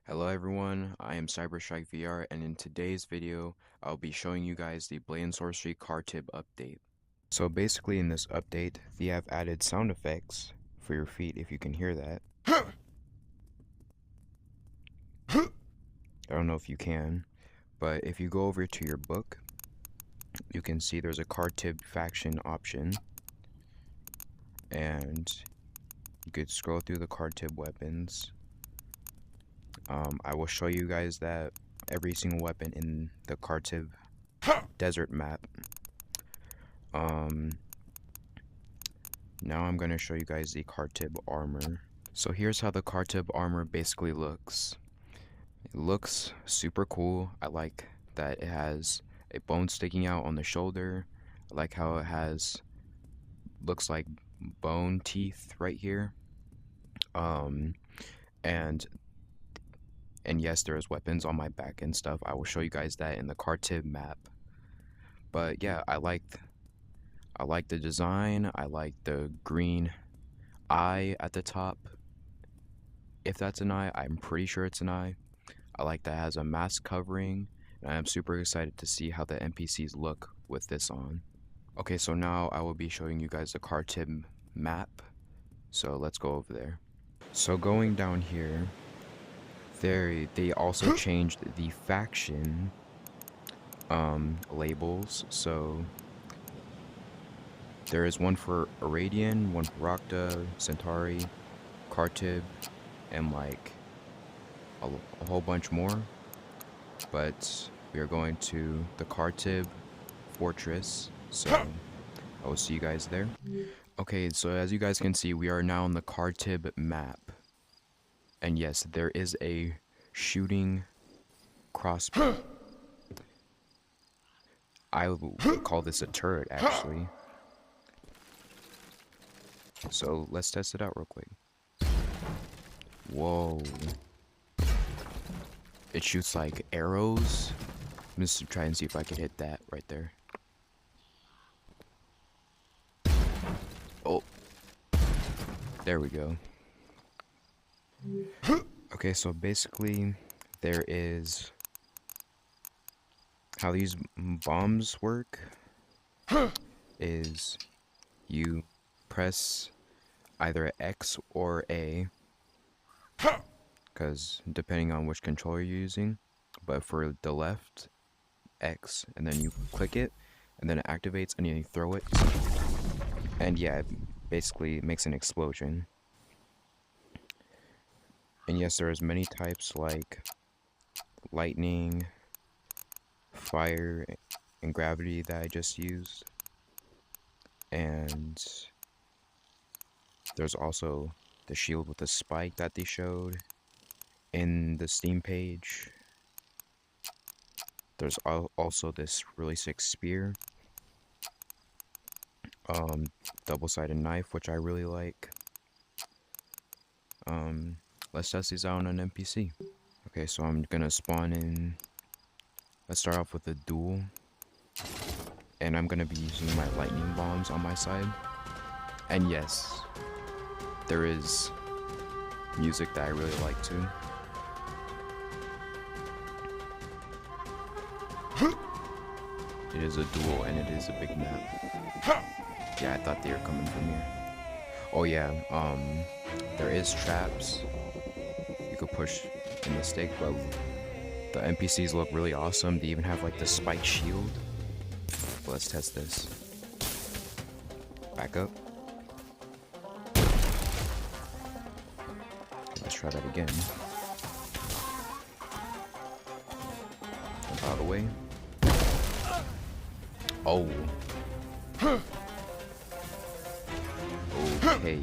Hello everyone, I am CyberStrike VR, and in today's video, I'll be showing you guys the Blade and Sorcery card tip update. So basically in this update, they have added sound effects for your feet if you can hear that. I don't know if you can, but if you go over to your book, you can see there's a card tip faction option, and you could scroll through the card tip weapons. I will show you guys that every single weapon in the card tip desert map. Now I'm going to show you guys the card tip armor. So here's how the card tip armor basically looks. It looks super cool. I like that it has a bone sticking out on the shoulder. I like how it looks like bone teeth right here. And yes, there's weapons on my back and stuff. I will show you guys that in the card tip map. But yeah, I like the design. I like the green eye at the top. If that's an eye, I'm pretty sure it's an eye. I like that it has a mask covering, and I'm super excited to see how the NPCs look with this on. Okay, so now I will be showing you guys the card tip map. So let's go over there. So going down here, they also changed the faction labels. So there is one for Iradian, one for Rakta, Centauri, Kartib, and like a whole bunch more. But we are going to the Kartib Fortress, so I will see you guys there. Okay, so as you guys can see, we are now on the Kartib map. And yes, there is a shooting crossbow. I would call this a turret, actually. So let's test it out real quick. Whoa. It shoots like arrows. I'm just try and see if I can hit that right there. Oh. There we go. Okay, so basically there is how these bombs work is you press either X or A, because depending on which controller you're using, but for the left, X, and then you click it, and then it activates, and you throw it, and yeah, it basically makes an explosion. And yes, there's many types like lightning, fire, and gravity that I just used. And there's also the shield with the spike that they showed in the Steam page. There's also this really sick spear. Double-sided knife, which I really like. Let's test these out on an NPC. Okay, so I'm gonna spawn in. Let's start off with a duel. And I'm gonna be using my lightning bombs on my side. And yes, there is music that I really like too. It is a duel and it is a big map. Yeah, I thought they were coming from here. Oh yeah, there is traps. You could push in the stick, but the NPCs look really awesome. They even have like the spike shield. Let's test this. Back up. Okay, let's try that again. Jump out of the way. Oh. Okay.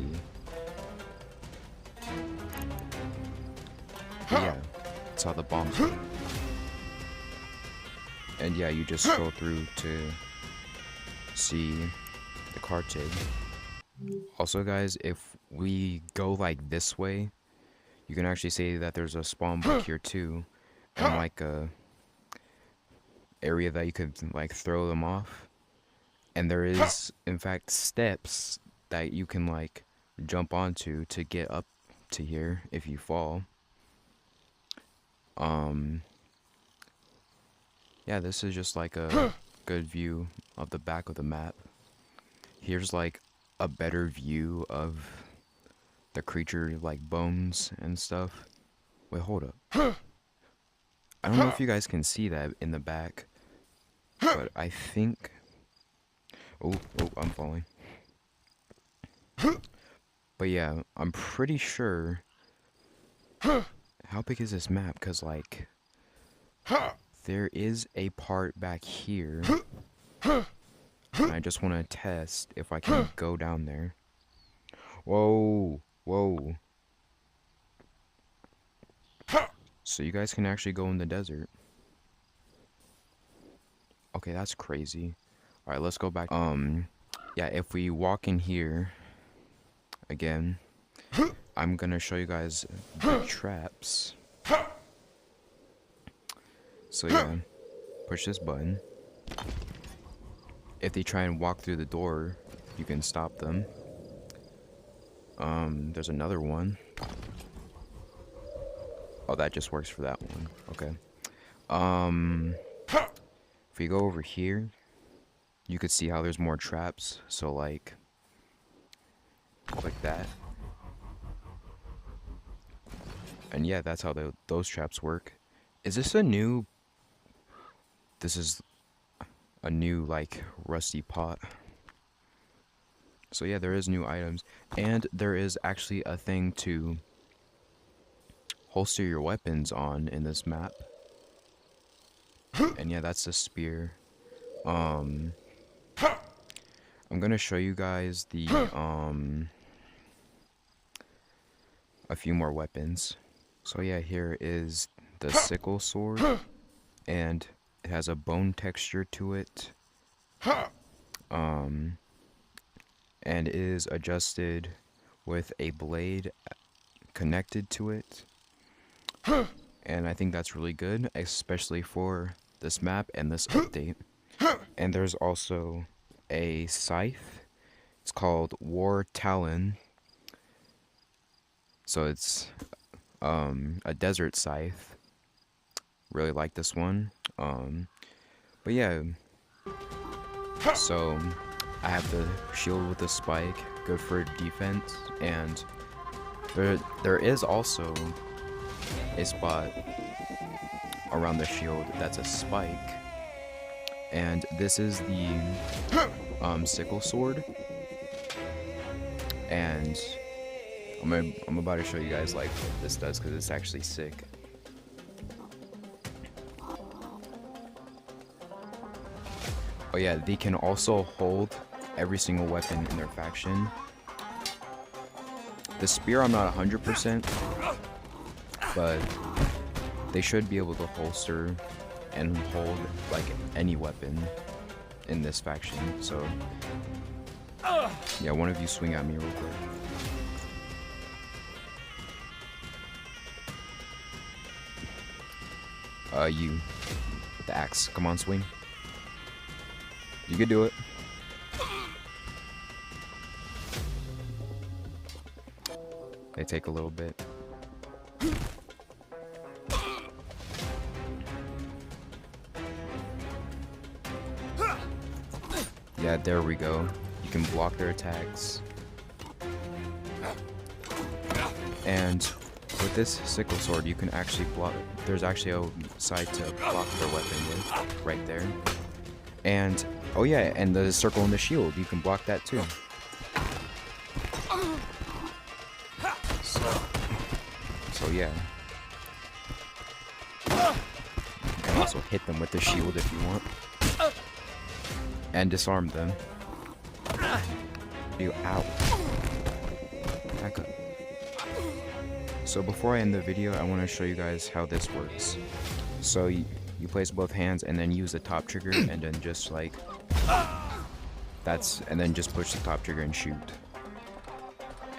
But yeah, that's how the bombs work. And yeah, you just scroll through to see the card tip. Also guys, if we go like this way, you can actually see that there's a spawn book here too, and like a area that you could like throw them off. And there is in fact steps that you can like jump onto to get up to here if you fall. Um, yeah, this is just like a good view of the back of the map. Here's like a better view of the creature, like bones and stuff. Wait, hold up. I don't know if you guys can see that in the back, but I think... Oh, I'm falling. But yeah, I'm pretty sure... How big is this map? Because, like, there is a part back here. And I just want to test if I can go down there. Whoa. So you guys can actually go in the desert. Okay, that's crazy. Alright, let's go back. Yeah, if we walk in here again, I'm gonna show you guys the traps. So yeah, push this button. If they try and walk through the door, you can stop them. There's another one. Oh, that just works for that one. Okay. If we go over here, you could see how there's more traps. So like that. And yeah, that's how those traps work. Is this a new... This is a new, like, rusty pot. So yeah, there is new items. And there is actually a thing to holster your weapons on in this map. And yeah, that's the spear. I'm gonna show you guys the, a few more weapons. So yeah, here is the sickle sword. And it has a bone texture to it. And it is adjusted with a blade connected to it. And I think that's really good, especially for this map and this update. And there's also a scythe. It's called War Talon. So it's a desert scythe. Really like this one. But yeah. So I have the shield with the spike, good for defense, and there is also a spot around the shield that's a spike, and this is the sickle sword, and I'm about to show you guys like what this does because it's actually sick. Oh yeah, they can also hold every single weapon in their faction. The spear I'm not 100%, but they should be able to holster and hold like any weapon in this faction. So yeah, one of you swing at me real quick. You, the axe, come on, swing. You could do it. They take a little bit. Yeah, there we go. You can block their attacks. And with this sickle sword, you can actually block. There's actually a side to block their weapon with, right there. And oh yeah, and the circle in the shield, you can block that too. So yeah. You can also hit them with the shield if you want. And disarm them. Ow. Back up. So before I end the video, I want to show you guys how this works. So you place both hands and then use the top trigger and then just like and then just push the top trigger and shoot.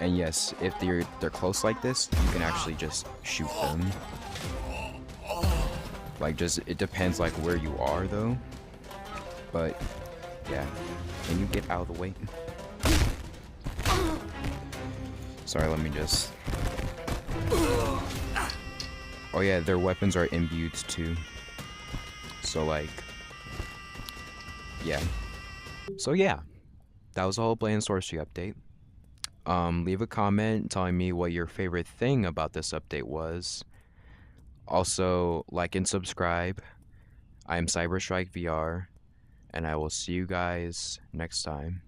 And yes, if they're close like this, you can actually just shoot them. Like it depends like where you are though. But yeah, can you get out of the way? Sorry, let me just... Oh yeah, their weapons are imbued too. So like, yeah. So yeah, that was the whole Blade and Sorcery update. Leave a comment telling me what your favorite thing about this update was. Also, like and subscribe. I am Cyberstrike VR, and I will see you guys next time.